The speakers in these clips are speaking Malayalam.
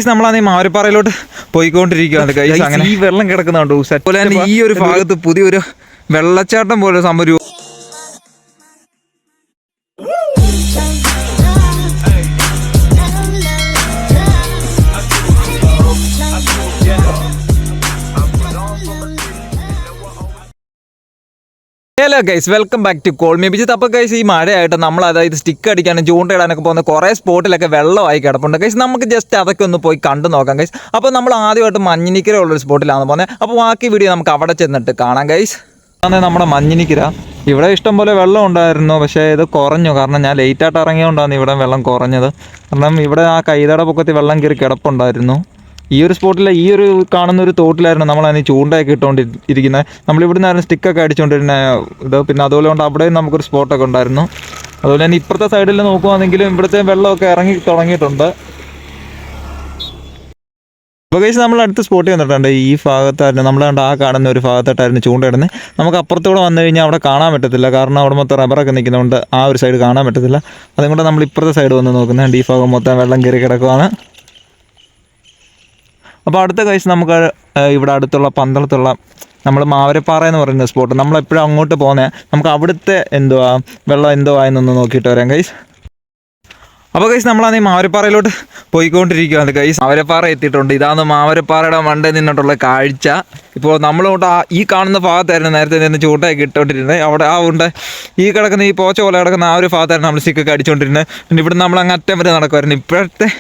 നമ്മളാണ് ഈ മാവരപ്പാറയിലോട്ട് പോയിക്കൊണ്ടിരിക്കുകയാണ് ഗൈസ്. അങ്ങനെ ഈ വെള്ളം കിടക്കുന്നുണ്ടോ അതുപോലെ തന്നെ ഈ ഒരു ഭാഗത്ത് പുതിയൊരു വെള്ളച്ചാട്ടം പോലെ സംഭവം. Hello guys, welcome back to call me Bijith. അപ്പോൾ ഗൈസ്, ഈ മഴയായിട്ട് നമ്മൾ അതായത് സ്റ്റിക്ക് അടിക്കാനും ചൂണ്ടയിടാനൊക്കെ പോകുന്ന കുറേ സ്പോട്ടിലൊക്കെ വെള്ളമായി കിടപ്പുണ്ട് ഗൈസ്. നമുക്ക് ജസ്റ്റ് അതൊക്കെ ഒന്ന് പോയി കണ്ടു നോക്കാം ഗൈസ്. അപ്പോൾ നമ്മൾ ആദ്യമായിട്ട് മഞ്ഞിനിക്കര ഉള്ളൊരു സ്പോട്ടിലാണ് പോകുന്നത്. അപ്പോൾ ബാക്കി വീഡിയോ നമുക്ക് അവിടെ ചെന്നിട്ട് കാണാം ഗൈസ്. അതാണ് നമ്മുടെ മഞ്ഞിനിക്കര. ഇവിടെ ഇഷ്ടംപോലെ വെള്ളം ഉണ്ടായിരുന്നു, പക്ഷേ ഇത് കുറഞ്ഞു. കാരണം ഞാൻ ലേറ്റായിട്ട് ഇറങ്ങിയതുകൊണ്ടാണ് ഇവിടെ വെള്ളം കുറഞ്ഞത്. കാരണം ഇവിടെ ആ കൈതട പൊക്കത്തിൽ വെള്ളം കയറി കിടപ്പുണ്ടായിരുന്നു. ഈ ഒരു സ്പോട്ടിൽ ഈ ഒരു കാണുന്ന ഒരു തോട്ടിലായിരുന്നു നമ്മളതിന് ചൂണ്ടയൊക്കെ ഇട്ടുകൊണ്ടിരിക്കുന്നത്. നമ്മളിവിടെ നിന്നായിരുന്നു സ്റ്റിക്കൊക്കെ അടിച്ചുകൊണ്ടിരുന്ന ഇത്. പിന്നെ അതുപോലെ കൊണ്ട് അവിടെയും നമുക്കൊരു സ്പോട്ടൊക്കെ ഉണ്ടായിരുന്നു. അതുപോലെ തന്നെ ഇപ്പുറത്തെ സൈഡിൽ നോക്കുവാണെങ്കിലും ഇവിടുത്തെ വെള്ളമൊക്കെ ഇറങ്ങി തുടങ്ങിയിട്ടുണ്ട്. അപ്പോൾ ഗൈസ്, നമ്മൾ അടുത്ത സ്പോട്ടിൽ വന്നിട്ടുണ്ട്. ഈ ഭാഗത്തായിരുന്നു നമ്മൾ കണ്ട ആ കാണുന്ന ഒരു ഭാഗത്തായിട്ടായിരുന്നു ചൂണ്ടയിടുന്നത്. നമുക്ക് അപ്പുറത്തൂടെ വന്നു കഴിഞ്ഞാൽ അവിടെ കാണാൻ പറ്റത്തില്ല. കാരണം അവിടെ മൊത്തം റബ്ബറൊക്കെ നിൽക്കുന്നതുകൊണ്ട് ആ ഒരു സൈഡ് കാണാൻ പറ്റത്തില്ല. അതുകൊണ്ട് നമ്മൾ ഇപ്പുറത്തെ സൈഡ് വന്ന് നോക്കുന്നുണ്ട്. ഈ ഭാഗം മൊത്തം വെള്ളം കയറി കിടക്കുവാണ്. അപ്പോൾ അടുത്ത ഗൈസ്, നമുക്ക് ഇവിടെ അടുത്തുള്ള പന്തളത്തുള്ള നമ്മൾ മാവരപ്പാറ എന്ന് പറയുന്ന സ്പോട്ട്, നമ്മളെപ്പോഴും അങ്ങോട്ട് പോകുന്നത്. നമുക്ക് അവിടുത്തെ വെള്ളം ആയെന്നൊന്ന് നോക്കിയിട്ട് വരാം ഗൈസ്. അപ്പോൾ ഗൈസ്, നമ്മളാണ് ഈ മാവരപ്പാറയിലോട്ട് പോയിക്കൊണ്ടിരിക്കുകയാണ് ഗൈസ്. മാവരപ്പാറ എത്തിയിട്ടുണ്ട്. ഇതാണ് മാവരപ്പാറയുടെ മണ്ടയിൽ നിന്നിട്ടുള്ള കാഴ്ച. ഇപ്പോൾ നമ്മളിങ്ങോട്ട് ഈ കാണുന്ന ഭാഗത്തായിരുന്നു നേരത്തെ നിന്ന് ചൂണ്ടയൊക്കെ ഇട്ടുകൊണ്ടിരുന്നത്. അവിടെ ഈ കിടക്കുന്ന ഈ പോച്ച പോലെ കിടക്കുന്ന ആ ഒരു ഭാഗത്തായിരുന്നു നമ്മൾ സ്റ്റിക്കൊക്കെ അടിച്ചുകൊണ്ടിരുന്നത്. പിന്നെ ഇവിടെ നമ്മൾ അങ്ങ് അറ്റം വരെ നടക്കുമായിരുന്നു. ഇപ്പോഴത്തെ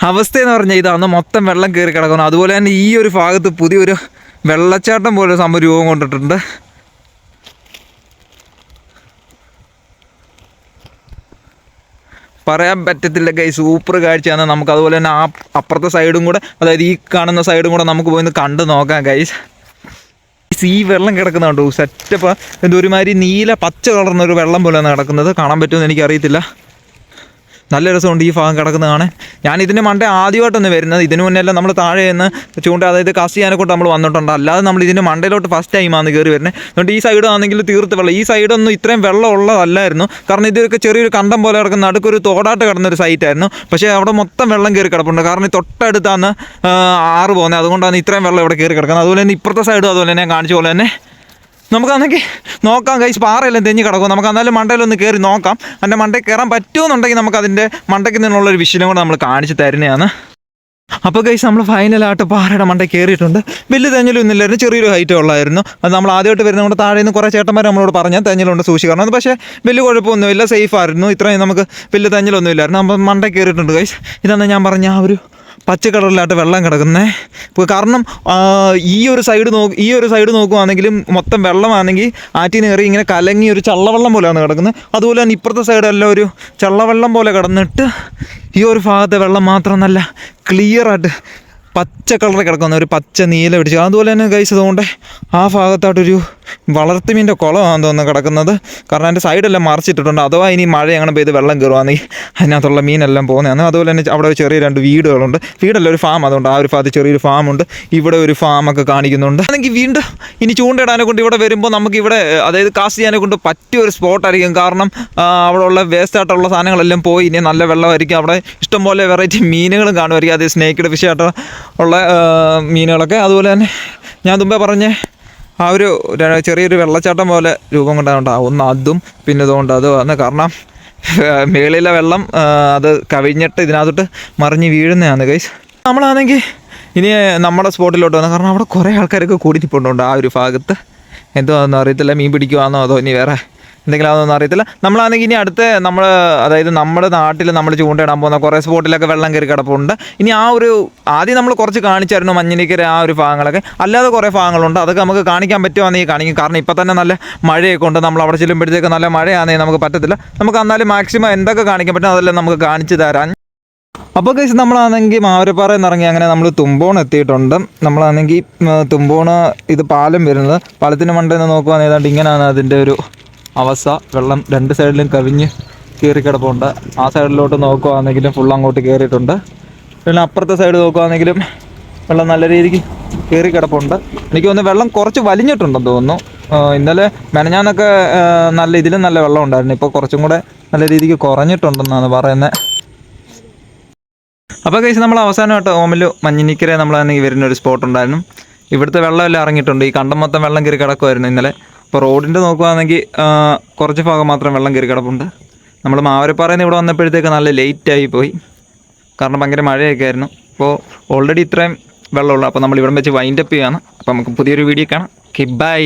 അവസ്ഥയെന്ന് പറഞ്ഞാൽ ഇതാണ്, മൊത്തം വെള്ളം കയറി കിടക്കുന്നു. അതുപോലെ തന്നെ ഈ ഒരു ഭാഗത്ത് പുതിയൊരു വെള്ളച്ചാട്ടം പോലെ സംഭവം രൂപം കൊണ്ടിട്ടുണ്ട്. പറയാൻ പറ്റത്തില്ല ഗൈസ്, സൂപ്പർ കാഴ്ചയാണ്. നമുക്ക് അതുപോലെ തന്നെ ആ അപ്പുറത്തെ സൈഡും കൂടെ, അതായത് ഈ കാണുന്ന സൈഡും കൂടെ നമുക്ക് പോയി കണ്ടു നോക്കാം ഗൈസ്. ഈ വെള്ളം കിടക്കുന്നുണ്ടോ സെറ്റപ്പ്. എന്തൊരുമാതിരി നീല പച്ച കളർന്നൊരു വെള്ളം പോലെയാണ് കിടക്കുന്നത്. കാണാൻ പറ്റുമെന്ന് എനിക്കറിയത്തില്ല. നല്ല രസമുണ്ട് ഈ ഭാഗം കിടക്കുന്നത് കാണാൻ. ഞാൻ ഇതിന് മണ്ടേ ആദ്യമായിട്ടൊന്ന് വരുന്നത്. ഇതിന് മുന്നേ എല്ലാം നമ്മൾ താഴെ നിന്ന് ചൂണ്ട അതായത് കാസ്റ്റ് ചെയ്യാനെക്കൊണ്ട് നമ്മൾ വന്നിട്ടുണ്ട്. അല്ലാതെ നമ്മൾ ഇതിന് മണ്ടയിലോട്ട് ഫസ്റ്റ് ടൈമാണ് കയറി വരുന്നത്. അതുകൊണ്ട് ഈ സൈഡ് ആണെങ്കിൽ തീർത്ത് വെള്ളം. ഈ സൈഡൊന്നും ഇത്രയും വെള്ളം ഉള്ളതല്ലായിരുന്നു. കാരണം ഇതൊക്കെ ചെറിയൊരു കണ്ടം പോലെ കിടക്കുന്ന നടുക്കൊരു തോടാട്ട് കിടന്നൊരു സൈറ്റായിരുന്നു. പക്ഷേ അവിടെ മൊത്തം വെള്ളം കയറി കിടപ്പുണ്ട്. കാരണം തൊട്ടടുത്താണ് ആറ് പോകുന്നത്. അതുകൊണ്ടാണ് ഇത്രയും വെള്ളം ഇവിടെ കയറി കിടക്കുന്നത്. അതുപോലെ തന്നെ ഇപ്പുറത്തെ സൈഡും അതുപോലെ തന്നെ കാണിച്ച പോലെ തന്നെ നമുക്കാണെങ്കിൽ നോക്കാം ഗൈസ്. പാറയെല്ലാം തെഞ്ഞ് കിടക്കും. നമുക്ക് എന്നാലും മണ്ടയിലൊന്ന് കയറി നോക്കാം. അതിൻ്റെ മണ്ടയിൽ കയറാൻ പറ്റുമെന്നുണ്ടെങ്കിൽ നമുക്കതിൻ്റെ മണ്ടയ്ക്ക് നിന്നുള്ളൊരു വിഷയം കൂടെ നമ്മൾ കാണിച്ച് തരുന്നതാണ്. അപ്പോൾ ഗൈസ്, നമ്മൾ ഫൈനലായിട്ട് പാറയുടെ മണ്ടയിൽ കയറിയിട്ടുണ്ട്. വലിയ തെഞ്ഞലൊന്നും ഇല്ലായിരുന്നു, ചെറിയൊരു ഹൈറ്റേ ഉള്ളായിരുന്നു. അത് നമ്മൾ ആദ്യമായിട്ട് വരുന്നതുകൊണ്ട് താഴെ നിന്ന് കുറേ ചേട്ടന്മാർ നമ്മളോട് പറഞ്ഞാൽ തെഞ്ഞലുണ്ട് സൂക്ഷിക്കണം എന്ന്. പക്ഷേ വലിയ കുഴപ്പമൊന്നുമില്ല, സേഫായിരുന്നു. ഇത്രയും നമുക്ക് വലിയ തെഞ്ഞലൊന്നും ഇല്ലായിരുന്നു. നമ്മൾ മണ്ടയിൽ കയറിയിട്ടുണ്ട് ഗൈസ്. ഇതാണ് ഞാൻ പറഞ്ഞ ആ ഒരു പച്ച കളറിലായിട്ട് വെള്ളം കിടക്കുന്നത്. കാരണം ഈ ഒരു സൈഡ് നോക്കുവാണെങ്കിലും മൊത്തം വെള്ളമാണെങ്കിൽ ആറ്റിൽ നിന്ന് കയറി ഇങ്ങനെ കലങ്ങി ഒരു ചള്ളവെള്ളം പോലെയാണ് കിടക്കുന്നത്. അതുപോലെ തന്നെ ഇപ്പുറത്തെ സൈഡെല്ലാം ഒരു ചള്ളവെള്ളം പോലെ കിടന്നിട്ട് ഈ ഒരു ഭാഗത്തെ വെള്ളം മാത്രം നല്ല ക്ലിയറായിട്ട് പച്ച കളറിൽ കിടക്കുന്ന ഒരു പച്ച നീല പിടിച്ചു. അതുപോലെ തന്നെ ഗൈസ്, അതുകൊണ്ട് ആ ഭാഗത്തായിട്ടൊരു വളർത്തുമീൻ്റെ കുളമാണെന്ന് തോന്നുന്നു കിടക്കുന്നത്. കാരണം അതിൻ്റെ സൈഡെല്ലാം മറിച്ചിട്ടിട്ടുണ്ട്. അഥവാ ഇനി മഴ അങ്ങനെ പെയ്ത് വെള്ളം കയറുവാണെങ്കിൽ അതിനകത്തുള്ള മീനെല്ലാം പോകുന്നതാണ്. അതുപോലെ തന്നെ അവിടെ ചെറിയ 2 വീടുകളുണ്ട്. വീടല്ല, ഒരു ഫാം. അതുകൊണ്ട് ആ ഒരു ഭാഗത്ത് ചെറിയൊരു ഫാമുണ്ട്. ഇവിടെ ഒരു ഫാമൊക്കെ കാണിക്കുന്നുണ്ട്. അല്ലെങ്കിൽ വീണ്ടും ഇനി ചൂണ്ടയിടാനെ കൊണ്ട് ഇവിടെ വരുമ്പോൾ നമുക്കിവിടെ അതായത് കാസ്റ്റ് ചെയ്യാനെ കൊണ്ട് പറ്റിയൊരു സ്പോട്ടായിരിക്കും. കാരണം അവിടെ ഉള്ള വേസ്റ്റായിട്ടുള്ള സാധനങ്ങളെല്ലാം പോയി ഇനി നല്ല വെള്ളമായിരിക്കും. അവിടെ ഇഷ്ടംപോലെ വെറൈറ്റി മീനുകളും കാണുമായിരിക്കും. അത് സ്നേക്കിഡ് ഫിഷായിട്ട് ഉള്ള മീനുകളൊക്കെ. അതുപോലെ തന്നെ ഞാൻ മുമ്പേ പറഞ്ഞ ആ ഒരു ചെറിയൊരു വെള്ളച്ചാട്ടം പോലെ രൂപം കൊണ്ടാണ് ഒന്ന് അതും പിന്നെ ഇതുകൊണ്ട് അത് വന്ന്. കാരണം മേളിലെ വെള്ളം അത് കവിഞ്ഞിട്ട് ഇതിനകത്തോട്ട് മറിഞ്ഞ് വീഴുന്നതാണ് ഗൈസ്. നമ്മളാണെങ്കിൽ ഇനി നമ്മുടെ സ്പോട്ടിലോട്ട് വന്നു. കാരണം അവിടെ കുറേ ആൾക്കാരൊക്കെ കൂടിയിരിപ്പുണ്ട് ആ ഒരു ഭാഗത്ത്. എന്തോന്നും അറിയത്തില്ല, മീൻ പിടിക്കുവാന്നോ അതോ ഇനി വേറെ എന്തെങ്കിലും അതൊന്നും അറിയത്തില്ല. നമ്മളാണെങ്കിൽ ഇനി അടുത്ത അതായത് നമ്മുടെ നാട്ടിൽ നമ്മൾ ചൂണ്ടയിടാൻ പോകുന്ന കുറേ സ്പോട്ടിലൊക്കെ വെള്ളം കയറി കിടപ്പുണ്ട്. ഇനി ആ ഒരു ആദ്യം നമ്മൾ കുറച്ച് കാണിച്ചായിരുന്നു മഞ്ഞിനിക്കര ആ ഒരു ഭാഗങ്ങളൊക്കെ. അല്ലാതെ കുറേ ഭാഗങ്ങളുണ്ട്. അതൊക്കെ നമുക്ക് കാണിക്കാൻ പറ്റുവാണെങ്കിൽ കാണിക്കും. കാരണം ഇപ്പോൾ തന്നെ നല്ല മഴയൊക്കെ ഉണ്ട്. നമ്മൾ അവിടെ ചെല്ലുമ്പോഴത്തേക്ക് നല്ല മഴയാണെങ്കിൽ നമുക്ക് പറ്റത്തില്ല. നമുക്ക് എന്നാലും മാക്സിമം എന്തൊക്കെ കാണിക്കാൻ പറ്റും അതെല്ലാം നമുക്ക് കാണിച്ചു തരാൻ. അപ്പോൾ ഗൈസ്, നമ്മളാണെങ്കിൽ മാവരപ്പാറയിൽ നിന്ന് ഇറങ്ങി അങ്ങനെ നമ്മൾ തുമ്പോണ് എത്തിയിട്ടുണ്ട്. നമ്മളാണെങ്കിൽ തുമ്പോണ് ഇത് പാലം വരുന്നത്. പാലത്തിൻ്റെ മണ്ടയിൽ നിന്ന് നോക്കുവാണെങ്കിൽ ഏതാണ്ട് ഇങ്ങനെയാണ് അതിൻ്റെ ഒരു അവസ്ഥ. വെള്ളം 2 സൈഡിലും കവിഞ്ഞ് കയറി കിടപ്പുണ്ട്. ആ സൈഡിലോട്ട് നോക്കുവാണെങ്കിലും ഫുൾ അങ്ങോട്ട് കയറിയിട്ടുണ്ട്. പിന്നെ അപ്പുറത്തെ സൈഡ് നോക്കുവാണെങ്കിലും വെള്ളം നല്ല രീതിക്ക് കയറി കിടപ്പുണ്ട്. എനിക്ക് തോന്നുന്നു വെള്ളം കുറച്ച് വലിഞ്ഞിട്ടുണ്ടെന്ന് തോന്നുന്നു. ഇന്നലെ മെനഞ്ഞാന്നൊക്കെ ഇതിലും നല്ല വെള്ളം ഉണ്ടായിരുന്നു. ഇപ്പോൾ കുറച്ചും കൂടെ നല്ല രീതിക്ക് കുറഞ്ഞിട്ടുണ്ടെന്നാണ് പറയുന്നത്. അപ്പോൾ ഗൈസ് നമ്മൾ അവസാനമായിട്ട് ഓമലു മഞ്ഞിനിക്കര നമ്മളാണെങ്കിൽ വരുന്ന ഒരു സ്പോട്ട് ഉണ്ടായിരുന്നു. ഇവിടുത്തെ വെള്ളമെല്ലാം ഇറങ്ങിയിട്ടുണ്ട്. ഈ കണ്ടം മൊത്തം വെള്ളം കയറി കിടക്കുമായിരുന്നു ഇന്നലെ. ഇപ്പോൾ റോഡിൻ്റെ നോക്കുകയാണെങ്കിൽ കുറച്ച് ഭാഗം മാത്രം വെള്ളം കയറി കിടപ്പുണ്ട്. നമ്മൾ മാവരപ്പാറയിൽ നിന്ന് ഇവിടെ വന്നപ്പോഴത്തേക്ക് നല്ല ലേറ്റായി പോയി, കാരണം ഭയങ്കര മഴയൊക്കെ ആയിരുന്നു. അപ്പോൾ ഓൾറെഡി ഇത്രയും വെള്ളമുള്ളൂ. അപ്പോൾ നമ്മൾ ഇവിടെ വെച്ച് വൈൻഡപ്പ് ചെയ്യാണ്. അപ്പോൾ നമുക്ക് പുതിയൊരു വീഡിയോ കാണാം. Okay, by.